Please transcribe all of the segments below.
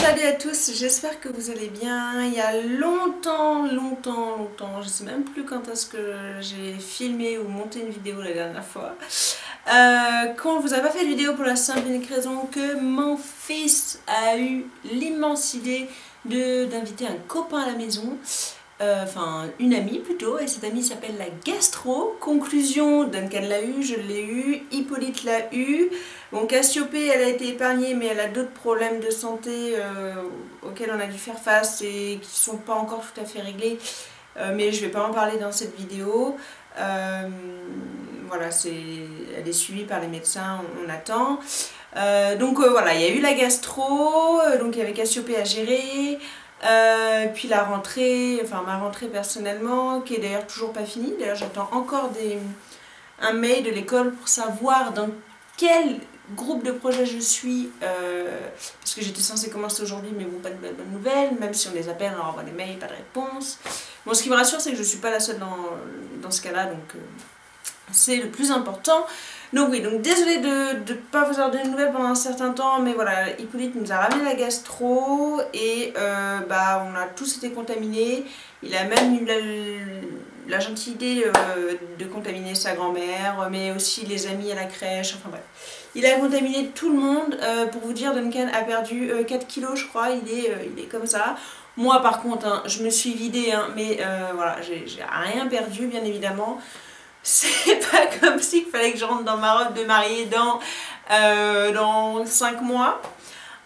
Salut à tous, j'espère que vous allez bien. Il y a longtemps, je sais même plus quand est-ce que j'ai filmé ou monté une vidéo la dernière fois. Quand on vous a pas fait de vidéo pour la simple et unique raison que mon fils a eu l'immense idée d'inviter un copain à la maison. Enfin une amie plutôt, et cette amie s'appelle la gastro. Conclusion, Duncan l'a eu, je l'ai eu, Hippolyte l'a eu. Bon, Cassiopée, elle a été épargnée, mais elle a d'autres problèmes de santé auxquels on a dû faire face et qui sont pas encore tout à fait réglés, mais je vais pas en parler dans cette vidéo. Voilà, elle est suivie par les médecins, on attend. Donc voilà, il y a eu la gastro, donc il y avait Cassiopée à gérer. Puis la rentrée, enfin ma rentrée personnellement, qui est d'ailleurs toujours pas finie. D'ailleurs j'attends encore un mail de l'école pour savoir dans quel groupe de projet je suis, parce que j'étais censée commencer aujourd'hui, mais bon, pas de bonnes nouvelles, même si on les appelle, on leur envoie des mails, pas de réponse. Bon, ce qui me rassure, c'est que je suis pas la seule dans ce cas-là, donc c'est le plus important. Donc oui, donc désolée de ne pas vous avoir donné de nouvelles pendant un certain temps, mais voilà, Hippolyte nous a ramené la gastro et on a tous été contaminés. Il a même eu la gentille idée de contaminer sa grand-mère, mais aussi les amis à la crèche, enfin bref. Il a contaminé tout le monde. Pour vous dire, Duncan a perdu 4 kilos, je crois, il est comme ça. Moi par contre, hein, je me suis vidée, hein, mais voilà, j'ai rien perdu bien évidemment. C'est pas comme s'il fallait que je rentre dans ma robe de mariée dans 5 mois.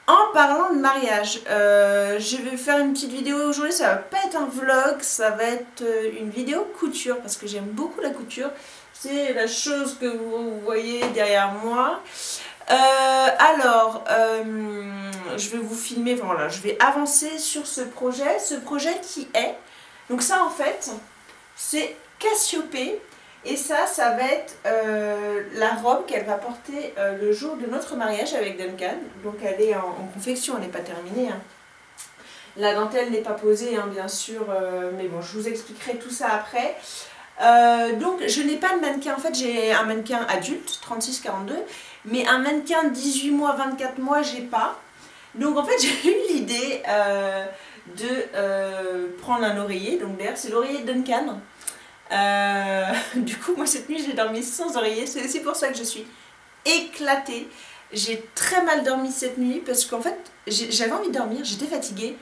En parlant de mariage, je vais faire une petite vidéo aujourd'hui, ça va pas être un vlog, ça va être une vidéo couture, parce que j'aime beaucoup la couture. C'est la chose que vous voyez derrière moi. Je vais vous filmer, enfin, voilà, je vais avancer sur ce projet qui est, donc ça en fait, c'est Cassiopée. Et ça va être la robe qu'elle va porter le jour de notre mariage avec Duncan. Donc elle est en confection, elle n'est pas terminée, hein. La dentelle n'est pas posée, hein, bien sûr, mais bon, je vous expliquerai tout ça après. Donc je n'ai pas de mannequin, en fait j'ai un mannequin adulte, 36-42, mais un mannequin 18 mois, 24 mois, j'ai pas. Donc en fait j'ai eu l'idée de prendre un oreiller, donc d'ailleurs c'est l'oreiller de Duncan. Du coup moi cette nuit j'ai dormi sans oreiller, c'est aussi pour ça que je suis éclatée. J'ai très mal dormi cette nuit parce qu'en fait j'avais envie de dormir, j'étais fatiguée,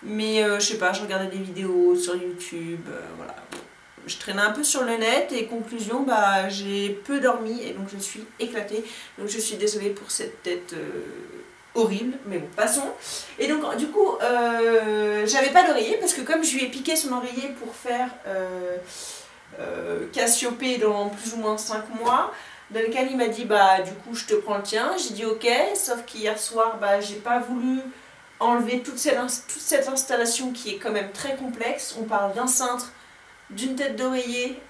mais je sais pas, je regardais des vidéos sur YouTube, voilà. Je traînais un peu sur le net et conclusion, j'ai peu dormi et donc je suis éclatée. Donc je suis désolée pour cette tête horrible, mais bon, passons. Et donc du coup, j'avais pas d'oreiller parce que comme je lui ai piqué son oreiller pour faire Cassiopée dans plus ou moins 5 mois, Duncan il m'a dit du coup je te prends le tien. J'ai dit ok, sauf qu'hier soir j'ai pas voulu enlever toute cette installation qui est quand même très complexe. On parle d'un cintre, d'une tête d'oreiller,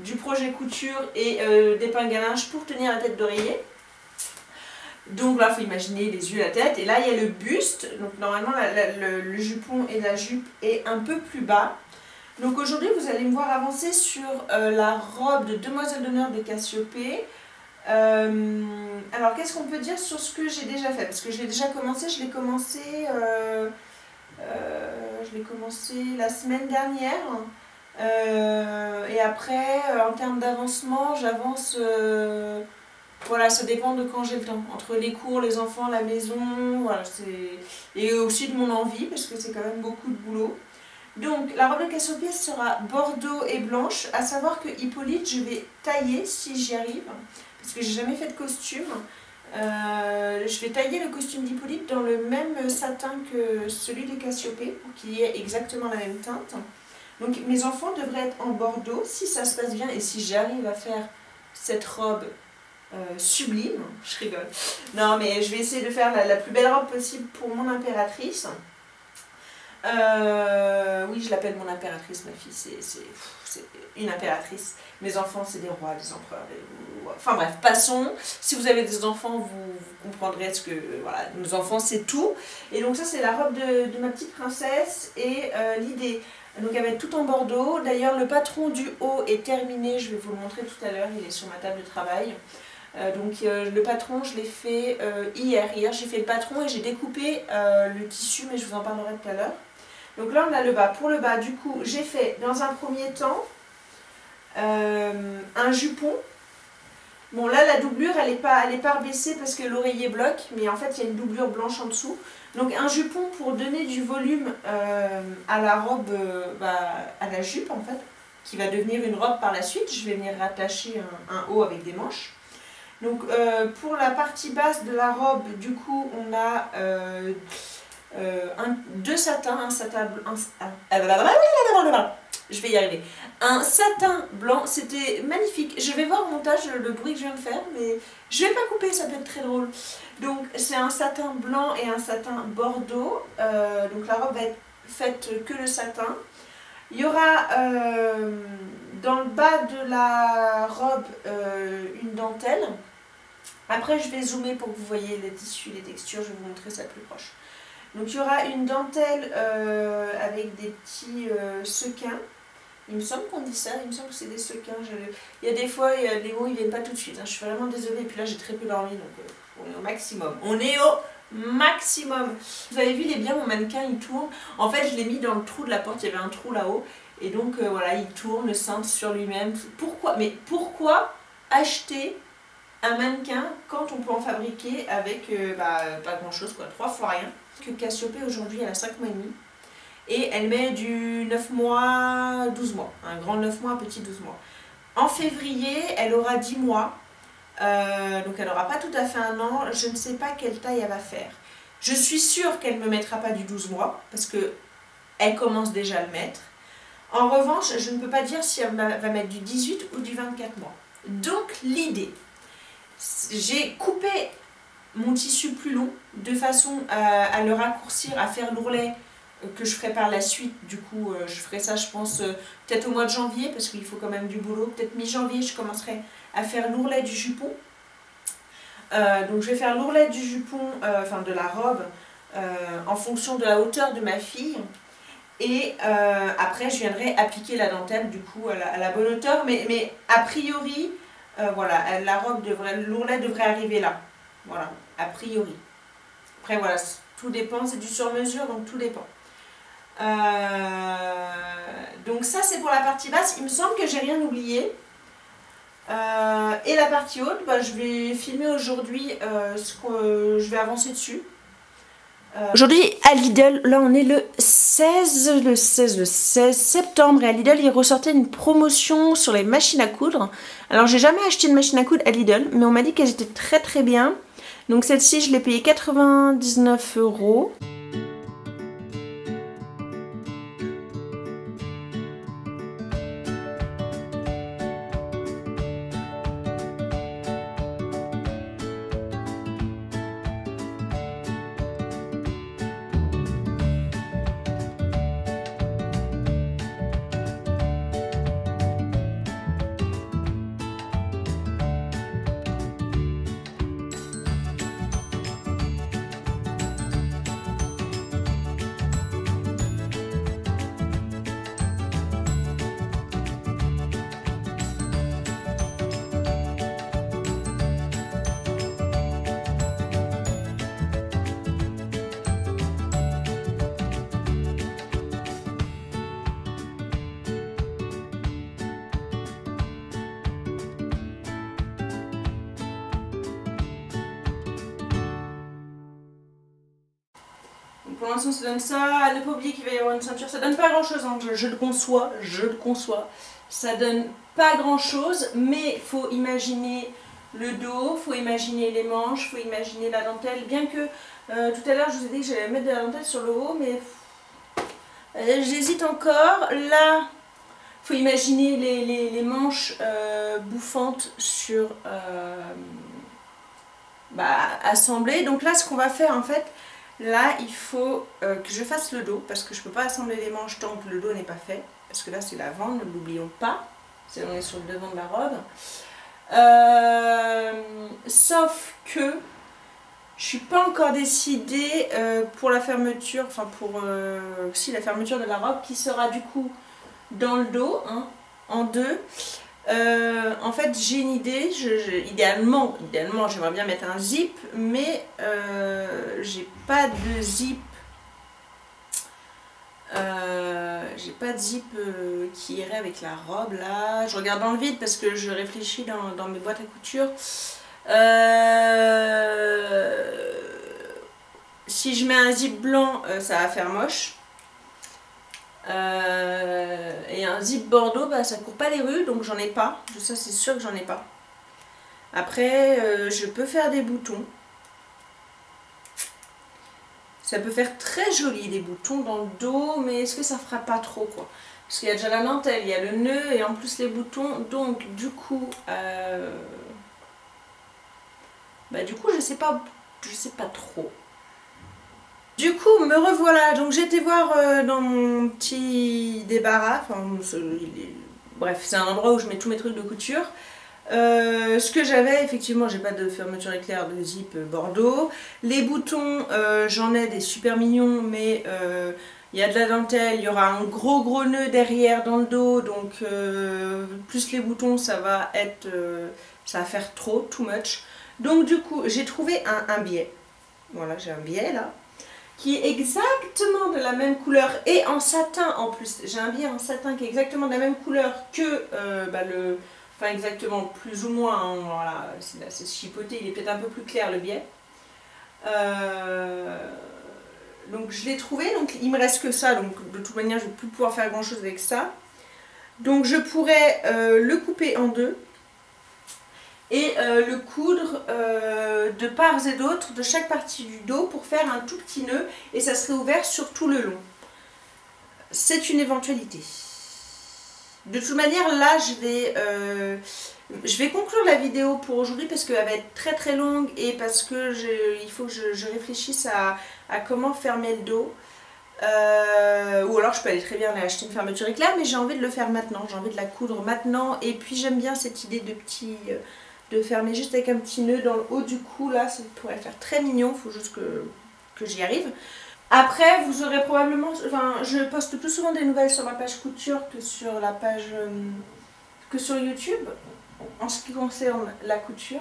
du projet couture et d'épingle à linge pour tenir la tête d'oreiller. Donc là il faut imaginer les yeux, la tête, et là il y a le buste. Donc normalement le jupon et la jupe est un peu plus bas. Donc aujourd'hui vous allez me voir avancer sur la robe de demoiselle d'honneur de Cassiopée. Alors qu'est-ce qu'on peut dire sur ce que j'ai déjà fait? Parce que je l'ai déjà commencé, je l'ai commencé la semaine dernière. Et après, en termes d'avancement, j'avance, voilà, ça dépend de quand j'ai le temps. Entre les cours, les enfants, la maison, voilà, et aussi de mon envie, parce que c'est quand même beaucoup de boulot. Donc la robe de Cassiopée sera bordeaux et blanche, à savoir que Hippolyte, je vais tailler si j'y arrive, parce que j'ai jamais fait de costume. Je vais tailler le costume d'Hippolyte dans le même satin que celui de Cassiopée, pour qu'il y ait exactement la même teinte. Donc mes enfants devraient être en bordeaux, si ça se passe bien et si j'arrive à faire cette robe sublime, je rigole. Non mais je vais essayer de faire la plus belle robe possible pour mon impératrice. Oui, je l'appelle mon impératrice, ma fille, c'est une impératrice. Mes enfants, c'est des rois, des empereurs, enfin bref, passons. Si vous avez des enfants, vous comprendrez ce que, voilà, nos enfants, c'est tout. Et donc ça, c'est la robe de ma petite princesse, et l'idée, donc elle va être tout en bordeaux. D'ailleurs, le patron du haut est terminé, je vais vous le montrer tout à l'heure, il est sur ma table de travail. Le patron, je l'ai fait hier. Hier, j'ai fait le patron et j'ai découpé le tissu, mais je vous en parlerai tout à l'heure. Donc là, on a le bas. Pour le bas, du coup, j'ai fait dans un premier temps un jupon. Bon, là, la doublure, elle n'est pas rebaissée parce que l'oreiller bloque, mais en fait, il y a une doublure blanche en dessous. Donc, un jupon pour donner du volume à la robe, à la jupe, en fait, qui va devenir une robe par la suite. Je vais venir rattacher un haut avec des manches. Donc, pour la partie basse de la robe, du coup, on a deux satins, je vais y arriver. Un satin blanc, c'était magnifique. Je vais voir au montage le bruit que je viens de faire, mais je vais pas couper, ça peut être très drôle. Donc, c'est un satin blanc et un satin bordeaux. Donc, la robe va être faite que le satin. Il y aura dans le bas de la robe une dentelle. Après, je vais zoomer pour que vous voyez les tissus, les textures, je vais vous montrer ça plus proche. Donc, il y aura une dentelle avec des petits sequins. Il me semble qu'on dit ça, il me semble que c'est des sequins. Il y a des fois, les mots ils viennent pas tout de suite. Hein. Je suis vraiment désolée, et puis là j'ai très peu dormi, donc on est au maximum. On est au maximum. Vous avez vu, il est bien, mon mannequin il tourne. En fait, je l'ai mis dans le trou de la porte, il y avait un trou là-haut. Et donc voilà, il tourne le cintre sur lui-même. Pourquoi? Mais pourquoi acheter un mannequin quand on peut en fabriquer avec pas grand chose, quoi, 3 fois rien? Que Cassiopée aujourd'hui elle a 5 mois et demi. Et elle met du 9 mois, 12 mois. Un grand 9 mois, un petit 12 mois. En février, elle aura 10 mois. Donc elle n'aura pas tout à fait un an. Je ne sais pas quelle taille elle va faire. Je suis sûre qu'elle ne me mettra pas du 12 mois. Parce qu'elle commence déjà à le mettre. En revanche, je ne peux pas dire si elle va mettre du 18 ou du 24 mois. Donc l'idée, j'ai coupé mon tissu plus long de façon à le raccourcir, à faire l'ourlet que je ferai par la suite. Du coup, je ferai ça, je pense, peut-être au mois de janvier, parce qu'il faut quand même du boulot. Peut-être mi-janvier, je commencerai à faire l'ourlet du jupon. Donc, je vais faire l'ourlet du jupon, enfin de la robe, en fonction de la hauteur de ma fille. Et après, je viendrai appliquer la dentelle, du coup, à la bonne hauteur. Mais a priori, voilà, l'ourlet devrait arriver là. Voilà, a priori. Après, voilà, tout dépend, c'est du sur-mesure, donc tout dépend. Donc ça c'est pour la partie basse. Il me semble que j'ai rien oublié. Et la partie haute, je vais filmer aujourd'hui je vais avancer dessus. Aujourd'hui à Lidl, là on est le 16 septembre, et à Lidl il ressortait une promotion sur les machines à coudre. Alors j'ai jamais acheté une machine à coudre à Lidl, mais on m'a dit qu'elles étaient très très bien. Donc celle-ci je l'ai payée 99 €. Pour l'instant ça donne ça, ne pas oublier qu'il va y avoir une ceinture, ça donne pas grand chose, hein. Je le conçois, ça donne pas grand chose, mais il faut imaginer le dos, il faut imaginer les manches, il faut imaginer la dentelle, bien que tout à l'heure je vous ai dit que j'allais mettre de la dentelle sur le haut, mais j'hésite encore. Là, il faut imaginer les manches bouffantes sur assemblées. Donc là ce qu'on va faire en fait, là, il faut que je fasse le dos, parce que je ne peux pas assembler les manches tant que le dos n'est pas fait. Parce que là, c'est l'avant, ne l'oublions pas. On est sur le devant de la robe. Sauf que je ne suis pas encore décidée pour la fermeture, enfin pour la fermeture de la robe, qui sera du coup dans le dos, hein, en deux. En fait j'ai une idée, idéalement j'aimerais bien mettre un zip, mais j'ai pas de zip. J'ai pas de zip qui irait avec la robe là. Je regarde dans le vide parce que je réfléchis dans mes boîtes à couture. Si je mets un zip blanc, ça va faire moche. Et un zip bordeaux, bah, ça court pas les rues, donc j'en ai pas. Ça c'est sûr que j'en ai pas. Après, je peux faire des boutons. Ça peut faire très joli des boutons dans le dos, mais est-ce que ça fera pas trop quoi? Parce qu'il y a déjà la dentelle, il y a le nœud et en plus les boutons. Donc du coup, je sais pas trop. Du coup, me revoilà. Donc j'étais voir dans mon petit débarras. Enfin, bref, c'est un endroit où je mets tous mes trucs de couture. Ce que j'avais, effectivement, j'ai pas de fermeture éclair de zip bordeaux. Les boutons, j'en ai des super mignons, mais il y a de la dentelle, il y aura un gros nœud derrière dans le dos, donc plus les boutons, ça va faire trop, too much. Donc du coup, j'ai trouvé un biais. Voilà, j'ai un biais là, qui est exactement de la même couleur et en satin en plus. J'ai un biais en satin qui est exactement de la même couleur que enfin exactement, plus ou moins, hein, voilà, c'est chipoté, il est peut-être un peu plus clair le biais. Donc je l'ai trouvé, donc il me reste que ça, donc de toute manière je ne vais plus pouvoir faire grand chose avec ça. Donc je pourrais le couper en deux et le coudre de part et d'autre de chaque partie du dos pour faire un tout petit nœud et ça serait ouvert sur tout le long. C'est une éventualité. De toute manière, là, je vais conclure la vidéo pour aujourd'hui parce qu'elle va être très longue et parce que il faut que je réfléchisse à comment fermer le dos. Ou alors je peux aller très bien aller acheter une fermeture éclair, mais j'ai envie de le faire maintenant, j'ai envie de la coudre maintenant. Et puis j'aime bien cette idée de fermer juste avec un petit nœud dans le haut du cou, là, ça pourrait faire très mignon, il faut juste que j'y arrive. Après, vous aurez probablement, enfin, je poste plus souvent des nouvelles sur ma page couture que sur la page, que sur YouTube, en ce qui concerne la couture.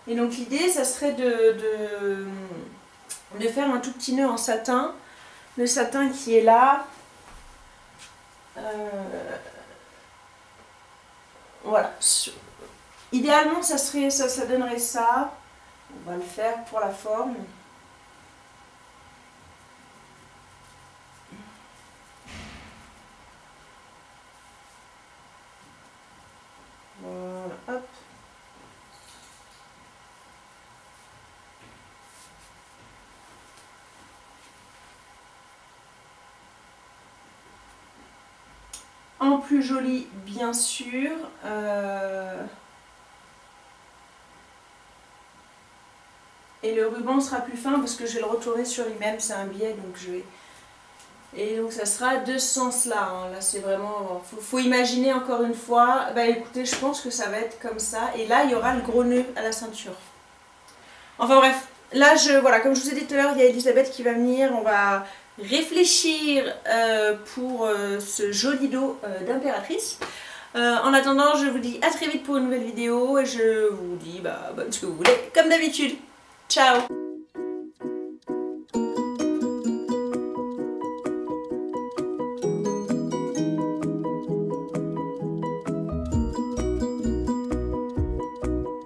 Et donc l'idée, ça serait de faire un tout petit nœud en satin, le satin qui est là. Voilà, idéalement ça donnerait ça. On va le faire pour la forme. Voilà, hop. En plus joli, bien sûr. Et le ruban sera plus fin parce que je vais le retourner sur lui-même, c'est un biais, donc je vais... Et donc ça sera de ce sens-là, hein. Là c'est vraiment... Faut imaginer encore une fois. Bah écoutez, je pense que ça va être comme ça. Et là, il y aura le gros nœud à la ceinture. Enfin bref, là, voilà, comme je vous ai dit tout à l'heure, il y a Elisabeth qui va venir. On va réfléchir pour ce joli dos d'impératrice. En attendant, je vous dis à très vite pour une nouvelle vidéo. Et je vous dis, bonne ce que vous voulez, comme d'habitude. Ciao!